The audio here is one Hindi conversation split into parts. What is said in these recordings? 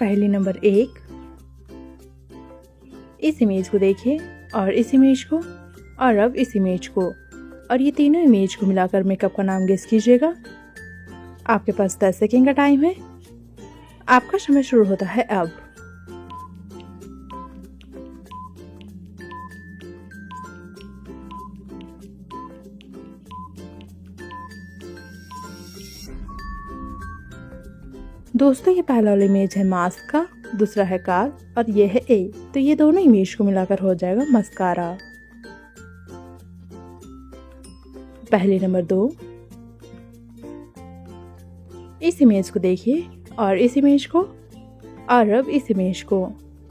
पहली नंबर 1, इस इमेज को देखिए और इस इमेज को और अब इस इमेज को, और ये तीनों इमेज को मिलाकर मेकअप का नाम गेस कीजिएगा। आपके पास 10 सेकेंड का टाइम है। आपका समय शुरू होता है अब। दोस्तों ये पहला वाला इमेज है मास्क का, दूसरा है कार और ये है ए, तो ये दोनों इमेज को मिलाकर हो जाएगा मस्कारा। पहली नंबर 2, इस इमेज को देखिए और इस इमेज को और अब इस इमेज को,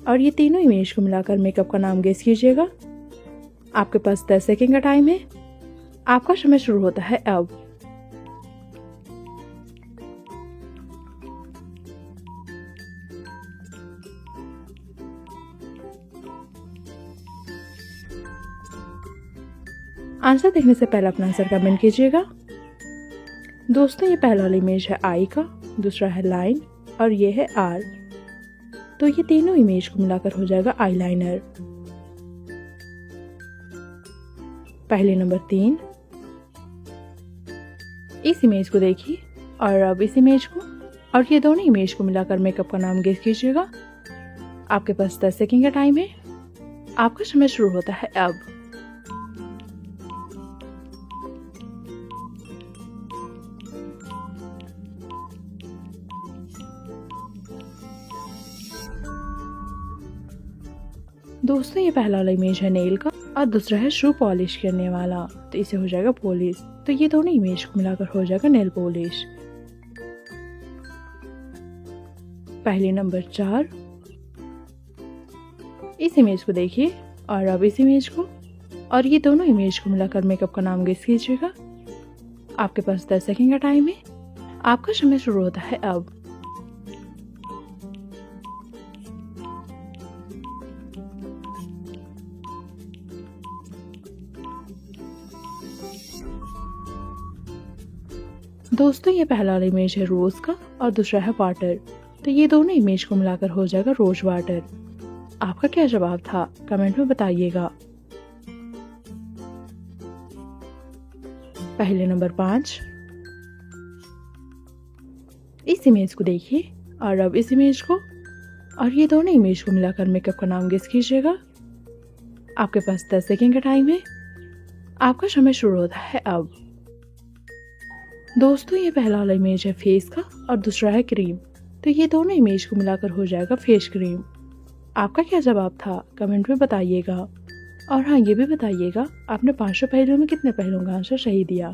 और ये तीनों इमेज को मिलाकर मेकअप का नाम गेस कीजिएगा। आपके पास 10 सेकेंड का टाइम है। आपका समय शुरू होता है अब। आंसर देखने से पहले अपना आंसर कमेंट कीजिएगा। दोस्तों ये पहला वाला इमेज है आई का, दूसरा है लाइन और ये है आर, तो ये तीनों इमेज को मिलाकर हो जाएगा आईलाइनर। पहले नंबर 3, इस इमेज को देखिए और अब इस इमेज को, और ये दोनों इमेज को मिलाकर मेकअप का नाम गेस कीजिएगा। आपके पास 10 सेकेंड का टाइम है। आपका समय शुरू होता है अब। दोस्तों ये पहला वाला इमेज है नेल का और दूसरा है शू पॉलिश करने वाला, तो इसे हो जाएगा पॉलिश, तो ये दोनों इमेज को मिलाकर हो जाएगा नेल पॉलिश। पहले नंबर 4, इस इमेज को देखिए और अब इस इमेज को, और ये दोनों इमेज को मिलाकर मेकअप का नाम गेस कीजिएगा। आपके पास 10 सेकेंड का टाइम है। आपका समय शुरू होता है अब। दोस्तों ये पहला वाला इमेज है रोज का और दूसरा है वाटर, तो ये दोनों इमेज को मिलाकर हो जाएगा रोज वाटर। आपका क्या जवाब था कमेंट में बताइएगा। पहले नंबर 5, इस इमेज को देखिए और अब इस इमेज को, और ये दोनों इमेज को मिलाकर मेकअप का नाम गेस कीजिएगा। आपके पास 10 सेकेंड का टाइम है। आपका समय शुरू होता है अब। दोस्तों ये पहला वाला इमेज है फेस का और दूसरा है क्रीम, तो ये दोनों इमेज को मिलाकर हो जाएगा फेस क्रीम। आपका क्या जवाब था कमेंट में बताइएगा। और हाँ ये भी बताइएगा आपने 500 पहलुओं में कितने पहलुओं का आंसर सही दिया।